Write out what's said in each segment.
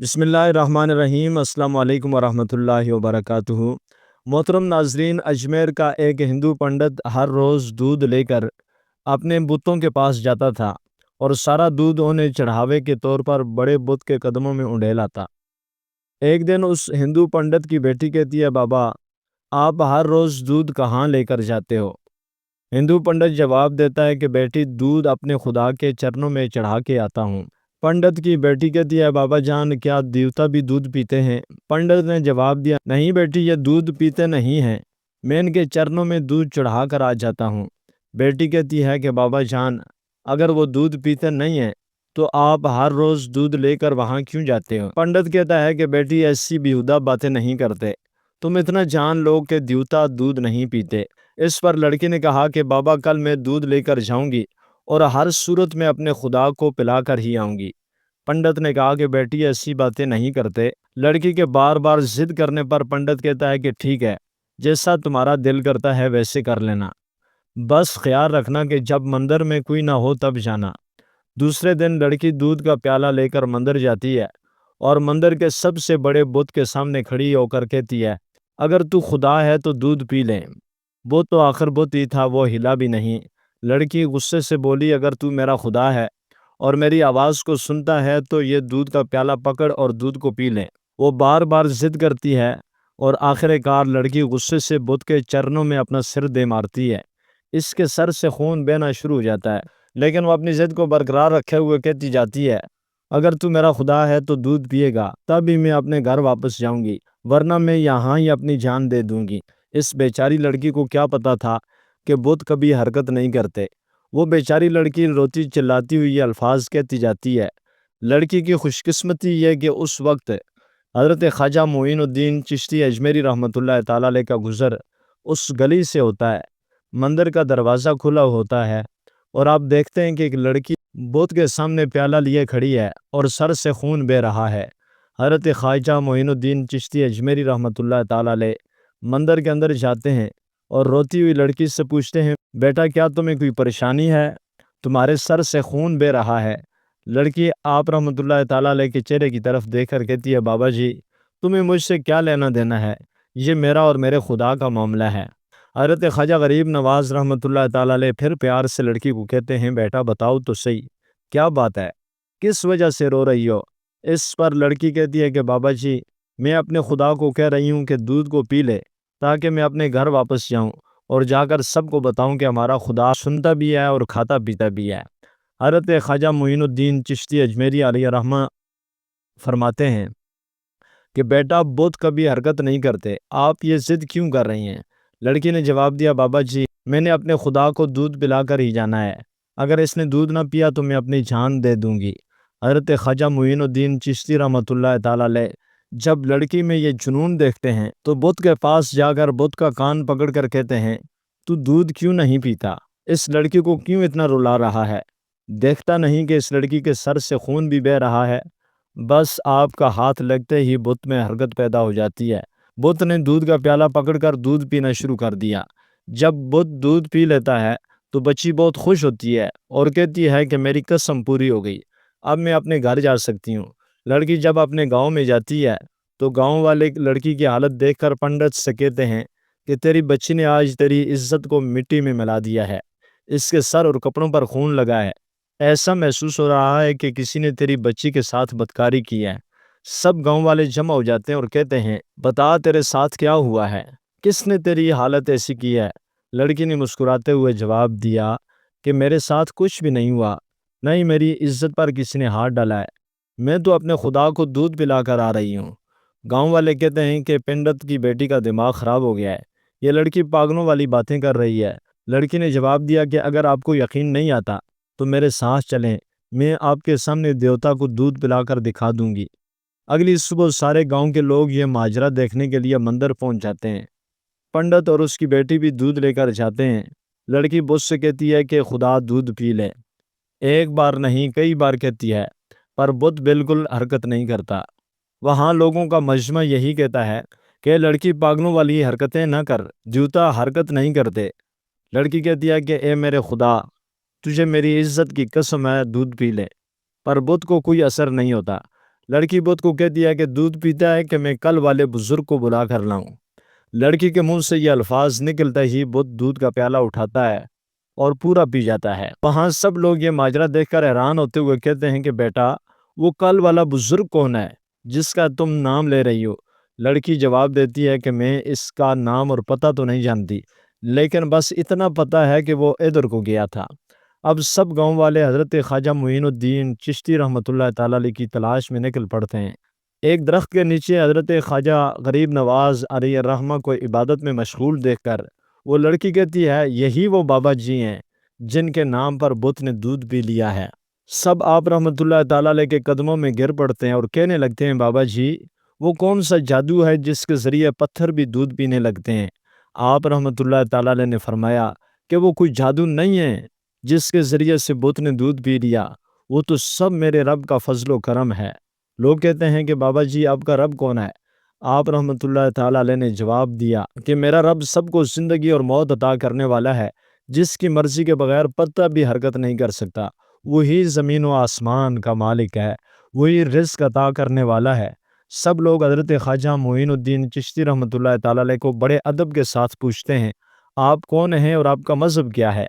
بسم اللہ الرحمن الرحیم۔ السلام علیکم ورحمۃ اللہ وبرکاتہ۔ محترم ناظرین، اجمیر کا ایک ہندو پنڈت ہر روز دودھ لے کر اپنے بتوں کے پاس جاتا تھا اور سارا دودھ انہیں چڑھاوے کے طور پر بڑے بت کے قدموں میں اونڈیلاتا۔ ایک دن اس ہندو پنڈت کی بیٹی کہتی ہے، بابا آپ ہر روز دودھ کہاں لے کر جاتے ہو؟ ہندو پنڈت جواب دیتا ہے کہ بیٹی، دودھ اپنے خدا کے چرنوں میں چڑھا کے آتا ہوں۔ پنڈت کی بیٹی کہتی ہے، بابا جان کیا دیوتا بھی دودھ پیتے ہیں؟ پنڈت نے جواب دیا، نہیں بیٹی، یہ دودھ پیتے نہیں ہیں، میں ان کے چرنوں میں دودھ چڑھا کر آ جاتا ہوں۔ بیٹی کہتی ہے کہ بابا جان اگر وہ دودھ پیتے نہیں ہیں تو آپ ہر روز دودھ لے کر وہاں کیوں جاتے ہو؟ پنڈت کہتا ہے کہ بیٹی ایسی بیہودہ باتیں نہیں کرتے، تم اتنا جان لو کہ دیوتا دودھ نہیں پیتے۔ اس پر لڑکی نے کہا کہ بابا کل میں دودھ لے کر جاؤں گی اور ہر صورت میں اپنے خدا کو پلا کر ہی آؤں گی۔ پنڈت نے کہا کہ بیٹی ایسی باتیں نہیں کرتے۔ لڑکی کے بار بار ضد کرنے پر پنڈت کہتا ہے کہ ٹھیک ہے، جیسا تمہارا دل کرتا ہے ویسے کر لینا، بس خیال رکھنا کہ جب مندر میں کوئی نہ ہو تب جانا۔ دوسرے دن لڑکی دودھ کا پیالہ لے کر مندر جاتی ہے اور مندر کے سب سے بڑے بت کے سامنے کھڑی ہو کر کہتی ہے، اگر تو خدا ہے تو دودھ پی لے۔ وہ تو آخر بت ہی تھا، وہ ہلا بھی نہیں۔ لڑکی غصے سے بولی، اگر تو میرا خدا ہے اور میری آواز کو سنتا ہے تو یہ دودھ کا پیالہ پکڑ اور دودھ کو پی لے۔ وہ بار بار ضد کرتی ہے اور آخر کار لڑکی غصے سے بت کے چرنوں میں اپنا سر دے مارتی ہے۔ اس کے سر سے خون بہنا شروع ہو جاتا ہے، لیکن وہ اپنی ضد کو برقرار رکھے ہوئے کہتی جاتی ہے، اگر تو میرا خدا ہے تو دودھ پیے گا، تب ہی میں اپنے گھر واپس جاؤں گی، ورنہ میں یہاں ہی اپنی جان دے دوں گی۔ اس بیچاری لڑکی کو کیا پتا تھا کہ بت کبھی حرکت نہیں کرتے۔ وہ بیچاری لڑکی روتی چلاتی ہوئی یہ الفاظ کہتی جاتی ہے۔ لڑکی کی خوش قسمتی یہ کہ اس وقت حضرت خواجہ معین الدین چشتی اجمیری رحمۃ اللہ تعالی علیہ کا گزر اس گلی سے ہوتا ہے۔ مندر کا دروازہ کھلا ہوتا ہے اور آپ دیکھتے ہیں کہ ایک لڑکی بت کے سامنے پیالہ لیے کھڑی ہے اور سر سے خون بہہ رہا ہے۔ حضرت خواجہ معین الدین چشتی اجمیری رحمۃ اللہ تعالی علیہ مندر کے اندر جاتے ہیں اور روتی ہوئی لڑکی سے پوچھتے ہیں، بیٹا کیا تمہیں کوئی پریشانی ہے؟ تمہارے سر سے خون بہہ رہا ہے۔ لڑکی آپ رحمۃ اللہ تعالی علیہ کے چہرے کی طرف دیکھ کر کہتی ہے، بابا جی تمہیں مجھ سے کیا لینا دینا ہے؟ یہ میرا اور میرے خدا کا معاملہ ہے۔ حضرت خواجہ غریب نواز رحمۃ اللہ تعالی علیہ پھر پیار سے لڑکی کو کہتے ہیں، بیٹا بتاؤ تو صحیح، کیا بات ہے، کس وجہ سے رو رہی ہو؟ اس پر لڑکی کہتی ہے کہ بابا جی میں اپنے خدا کو کہہ رہی ہوں کہ دودھ کو پی لے تاکہ میں اپنے گھر واپس جاؤں اور جا کر سب کو بتاؤں کہ ہمارا خدا سنتا بھی ہے اور کھاتا پیتا بھی ہے۔ حضرت خواجہ معین الدین چشتی اجمیری علیہ رحمہ فرماتے ہیں کہ بیٹا بت کبھی حرکت نہیں کرتے، آپ یہ ضد کیوں کر رہی ہیں؟ لڑکی نے جواب دیا، بابا جی میں نے اپنے خدا کو دودھ پلا کر ہی جانا ہے، اگر اس نے دودھ نہ پیا تو میں اپنی جان دے دوں گی۔ حضرت خواجہ معین الدین چشتی رحمۃ اللہ تعالی علیہ جب لڑکی میں یہ جنون دیکھتے ہیں تو بت کے پاس جا کر بت کا کان پکڑ کر کہتے ہیں، تو دودھ کیوں نہیں پیتا؟ اس لڑکی کو کیوں اتنا رلا رہا ہے؟ دیکھتا نہیں کہ اس لڑکی کے سر سے خون بھی بہہ رہا ہے؟ بس آپ کا ہاتھ لگتے ہی بت میں حرکت پیدا ہو جاتی ہے۔ بت نے دودھ کا پیالہ پکڑ کر دودھ پینا شروع کر دیا۔ جب بت دودھ پی لیتا ہے تو بچی بہت خوش ہوتی ہے اور کہتی ہے کہ میری قسم پوری ہو گئی، اب میں اپنے گھر جا سکتی ہوں۔ لڑکی جب اپنے گاؤں میں جاتی ہے تو گاؤں والے لڑکی کی حالت دیکھ کر پنڈت سے کہتے ہیں کہ تیری بچی نے آج تیری عزت کو مٹی میں ملا دیا ہے، اس کے سر اور کپڑوں پر خون لگا ہے، ایسا محسوس ہو رہا ہے کہ کسی نے تیری بچی کے ساتھ بدکاری کی ہے۔ سب گاؤں والے جمع ہو جاتے ہیں اور کہتے ہیں، بتا تیرے ساتھ کیا ہوا ہے، کس نے تیری حالت ایسی کی ہے؟ لڑکی نے مسکراتے ہوئے جواب دیا کہ میرے ساتھ کچھ بھی نہیں ہوا، نہ ہی میری عزت پر کسی نے ہاتھ ڈالا ہے، میں تو اپنے خدا کو دودھ پلا کر آ رہی ہوں۔ گاؤں والے کہتے ہیں کہ پنڈت کی بیٹی کا دماغ خراب ہو گیا ہے، یہ لڑکی پاگلوں والی باتیں کر رہی ہے۔ لڑکی نے جواب دیا کہ اگر آپ کو یقین نہیں آتا تو میرے ساتھ چلیں، میں آپ کے سامنے دیوتا کو دودھ پلا کر دکھا دوں گی۔ اگلی صبح سارے گاؤں کے لوگ یہ ماجرا دیکھنے کے لیے مندر پہنچ جاتے ہیں۔ پنڈت اور اس کی بیٹی بھی دودھ لے کر جاتے ہیں۔ لڑکی بت سے کہتی ہے کہ خدا دودھ پی لے، ایک بار نہیں کئی بار کہتی ہے، پر بت بالکل حرکت نہیں کرتا۔ وہاں لوگوں کا مجمع یہی کہتا ہے کہ لڑکی پاگلوں والی حرکتیں نہ کر، دیوتا حرکت نہیں کرتے۔ لڑکی کہتی ہے کہ اے میرے خدا، تجھے میری عزت کی قسم ہے، دودھ پی لے، پر بت کو کوئی اثر نہیں ہوتا۔ لڑکی بت کو کہتی ہے کہ دودھ پیتا ہے کہ میں کل والے بزرگ کو بلا کر لاؤں۔ لڑکی کے منہ سے یہ الفاظ نکلتا ہی بت دودھ کا پیالہ اٹھاتا ہے اور پورا پی جاتا ہے۔ وہاں سب لوگ یہ ماجرا دیکھ کر حیران ہوتے ہوئے کہتے ہیں کہ بیٹا وہ کل والا بزرگ کون ہے جس کا تم نام لے رہی ہو؟ لڑکی جواب دیتی ہے کہ میں اس کا نام اور پتہ تو نہیں جانتی، لیکن بس اتنا پتہ ہے کہ وہ ادھر کو گیا تھا۔ اب سب گاؤں والے حضرت خواجہ معین الدین چشتی رحمۃ اللہ تعالی علیہ کی تلاش میں نکل پڑتے ہیں۔ ایک درخت کے نیچے حضرت خواجہ غریب نواز علیہ الرحمہ کو عبادت میں مشغول دیکھ کر وہ لڑکی کہتی ہے یہی وہ بابا جی ہیں جن کے نام پر بت نے دودھ پی لیا ہے۔ سب آپ رحمۃ اللہ تعالی علیہ کے قدموں میں گر پڑتے ہیں اور کہنے لگتے ہیں بابا جی وہ کون سا جادو ہے جس کے ذریعے پتھر بھی دودھ پینے لگتے ہیں؟ آپ رحمۃ اللہ تعالی علیہ نے فرمایا کہ وہ کوئی جادو نہیں ہے جس کے ذریعے سے بت نے دودھ پی لیا، وہ تو سب میرے رب کا فضل و کرم ہے۔ لوگ کہتے ہیں کہ بابا جی آپ کا رب کون ہے؟ آپ رحمۃ اللہ تعالی علیہ نے جواب دیا کہ میرا رب سب کو زندگی اور موت عطا کرنے والا ہے، جس کی مرضی کے بغیر پتہ بھی حرکت نہیں کر سکتا، وہی زمین و آسمان کا مالک ہے، وہی رزق عطا کرنے والا ہے۔ سب لوگ حضرت خواجہ معین الدین چشتی رحمۃ اللہ تعالی علیہ کو بڑے ادب کے ساتھ پوچھتے ہیں آپ کون ہیں اور آپ کا مذہب کیا ہے؟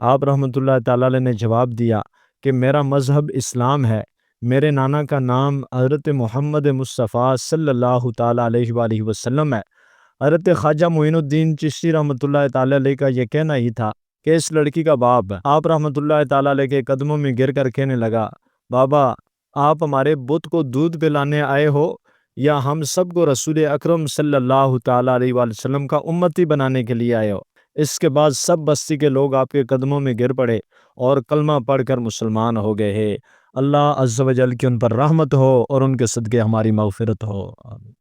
آپ رحمۃ اللہ تعالی علیہ نے جواب دیا کہ میرا مذہب اسلام ہے، میرے نانا کا نام حضرت محمد مصطفیٰ صلی اللہ تعالیٰ علیہ وآلہ وسلم ہے۔ حضرت خواجہ معین الدین چشتی رحمۃ اللہ تعالیٰ علیہ کا یہ کہنا ہی تھا کہ اس لڑکی کا باپ آپ رحمۃ اللہ تعالیٰ علیہ کے قدموں میں گر کر کہنے لگا بابا آپ ہمارے بت کو دودھ پلانے آئے ہو یا ہم سب کو رسول اکرم صلی اللہ تعالیٰ علیہ وآلہ وسلم کا امتی بنانے کے لیے آئے ہو؟ اس کے بعد سب بستی کے لوگ آپ کے قدموں میں گر پڑے اور کلمہ پڑھ کر مسلمان ہو گئے ہیں۔ اللہ عز و جل کی ان پر رحمت ہو اور ان کے صدقے ہماری مغفرت ہو۔ آمین۔